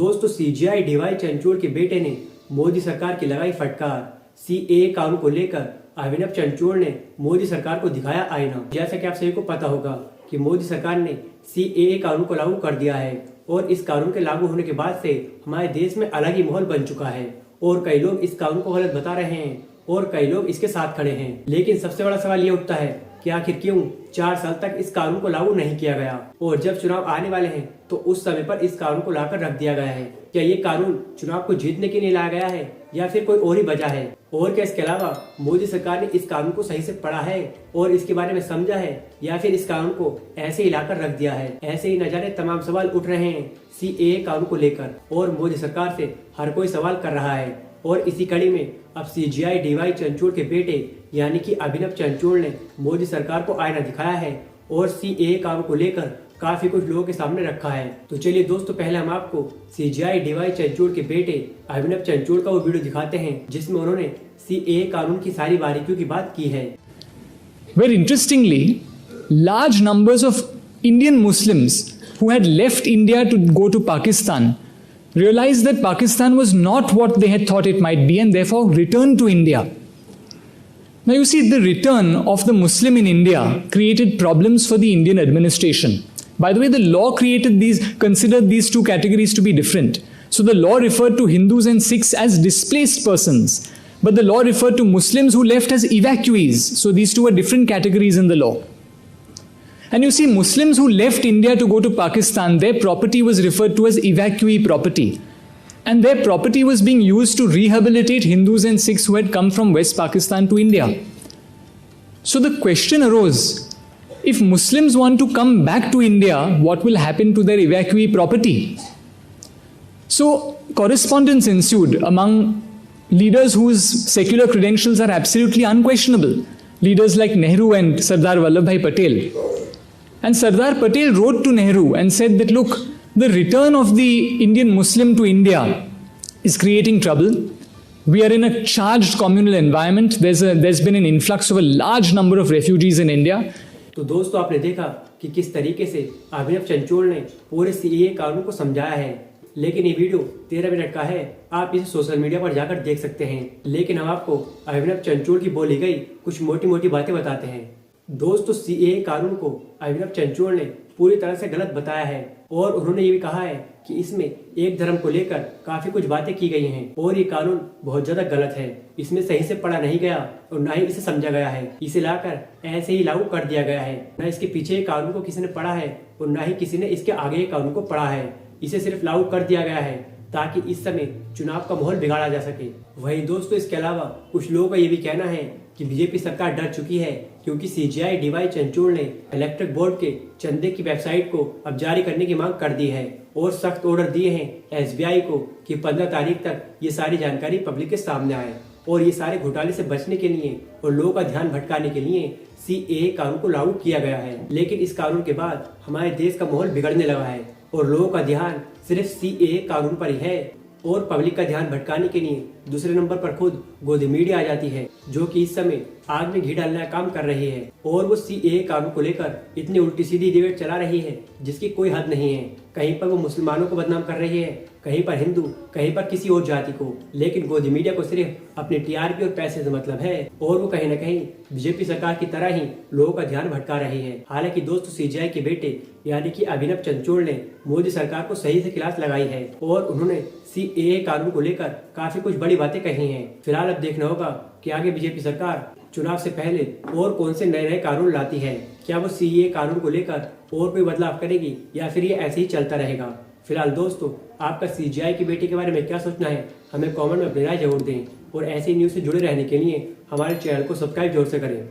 दोस्तों CGI D Y Chandrachud के बेटे ने मोदी सरकार की लगाई फटकार। सीएए कानून को लेकर अभिनव चंद्रचूड़ ने मोदी सरकार को दिखाया आईना। जैसा कि आप सभी को पता होगा कि मोदी सरकार ने सीएए कानून को लागू कर दिया है और इस कानून के लागू होने के बाद से हमारे देश में अलग ही माहौल बन चुका है और कई लोग इस कानून को गलत बता रहे हैं और कई लोग इसके साथ खड़े हैं। लेकिन सबसे बड़ा सवाल ये उठता है कि आखिर क्यों 4 साल तक इस कानून को लागू नहीं किया गया और जब चुनाव आने वाले हैं तो उस समय पर इस कानून को लाकर रख दिया गया है। क्या ये कानून चुनाव को जीतने के लिए लाया गया है या फिर कोई और ही वजह है? और क्या इसके अलावा मोदी सरकार ने इस कानून को सही से पढ़ा है और इसके बारे में समझा है या फिर इस कानून को ऐसे ही लाकर रख दिया है? ऐसे ही न जाने तमाम सवाल उठ रहे हैं सीएए कानून को लेकर और मोदी सरकार से हर कोई सवाल कर रहा है। और इसी कड़ी में अब सीजीआई डीवाई चंद्रचूड़ के बेटे यानी कि अभिनव चंद्रचूड़ ने मोदी सरकार को आईना दिखाया है और सीएए कानून को लेकर काफी कुछ लोगों के सामने रखा है। तो चलिए दोस्तों, पहले हम आपको सीजीआई डीवाई चंद्रचूड़ के बेटे अभिनव चंद्रचूड़ का वो वीडियो दिखाते हैं जिसमें उन्होंने सीएए कानून की सारी बारीकियों की बात की है। Very interestingly, large numbers of Indian Muslims who had left India to go to Pakistan realized that Pakistan was not what they had thought it might be and therefore returned to India. Now you see, the return of the Muslim in India created problems for the Indian administration. By the way, the law considered these two categories to be different. So the law referred to Hindus and Sikhs as displaced persons, but the law referred to Muslims who left as evacuees. So these two are different categories in the law. And you see, Muslims who left India to go to Pakistan, their property was referred to as evacuee property. And their property was being used to rehabilitate Hindus and Sikhs who had come from West Pakistan to India. So the question arose, if Muslims want to come back to India, what will happen to their evacuee property? So correspondence ensued among leaders whose secular credentials are absolutely unquestionable. Leaders like Nehru and Sardar Vallabhbhai Patel. And Sardar Patel wrote to Nehru and said that, look, the return of the Indian Muslim to India is creating trouble. We are in a charged communal environment. There's been an influx of a large number of refugees in India. तो दोस्तों, आपने देखा कि किस तरीके से अभिनव चंद्रचूड़ ने पूरे सीएए कानून को समझाया है। लेकिन ये वीडियो 13 मिनट का है, आप इसे सोशल मीडिया पर जाकर देख सकते हैं। लेकिन हम आपको अभिनव चंद्रचूड़ की बोली गई कुछ मोटी मोटी बातें बताते हैं। दोस्तों, सीएए कानून को अभिनव चंद्रचूड़ ने पूरी तरह से गलत बताया है और उन्होंने ये भी कहा है कि इसमें एक धर्म को लेकर काफी कुछ बातें की गई हैं और ये कानून बहुत ज्यादा गलत है। इसमें सही से पढ़ा नहीं गया और न ही इसे समझा गया है। इसे लाकर ऐसे ही लागू कर दिया गया है। न इसके पीछे कानून को किसी ने पढ़ा है और न ही किसी ने इसके आगे कानून को पढ़ा है। इसे सिर्फ लागू कर दिया गया है ताकि इस समय चुनाव का माहौल बिगाड़ा जा सके। वही दोस्तों, इसके अलावा कुछ लोगों का ये भी कहना है कि बीजेपी सरकार डर चुकी है क्योंकि सीजीआई डीवाई चंद्रचूड़ ने इलेक्ट्रिक बोर्ड के चंदे की वेबसाइट को अब जारी करने की मांग कर दी है और सख्त ऑर्डर दिए हैं एसबीआई को कि 15 तारीख तक ये सारी जानकारी पब्लिक के सामने आए और ये सारे घोटाले से बचने के लिए और लोगों का ध्यान भटकाने के लिए सीएए कानून को लागू किया गया है। लेकिन इस कानून के बाद हमारे देश का माहौल बिगड़ने लगा है और लोगों का ध्यान सिर्फ सीएए कानून पर ही है और पब्लिक का ध्यान भटकाने के लिए दूसरे नंबर पर खुद गोदी मीडिया आ जाती है जो कि इस समय आग में घी डालने का काम कर रही है और वो सीएए कानून को लेकर इतनी उल्टी सीधी डिबेट चला रही है जिसकी कोई हद नहीं है। कहीं पर वो मुसलमानों को बदनाम कर रही है, कहीं पर हिंदू, कहीं पर किसी और जाति को। लेकिन गोदी मीडिया को सिर्फ अपने टीआरपी और पैसे से मतलब है और वो कहीं न कहीं बीजेपी सरकार की तरह ही लोगों का ध्यान भटका रही है। हालांकि दोस्तों, सीजीआई के बेटे यानी कि अभिनव चंद्रचूड़ ने मोदी सरकार को सही से क्लास लगाई है और उन्होंने सीएए कानून को लेकर काफी कुछ बड़ी बातें कही हैं। फिलहाल अब देखना होगा कि आगे बीजेपी सरकार चुनाव से पहले और कौन से नए नए कानून लाती है। क्या वो सीएए कानून को लेकर और कोई बदलाव करेगी या फिर ये ऐसे ही चलता रहेगा? फिलहाल दोस्तों, आपका सीजीआई के बेटे के बारे में क्या सोचना है, हमें कमेंट में अपनी राय जरूर दें और ऐसी न्यूज से जुड़े रहने के लिए हमारे चैनल को सब्सक्राइब जरूर से करें।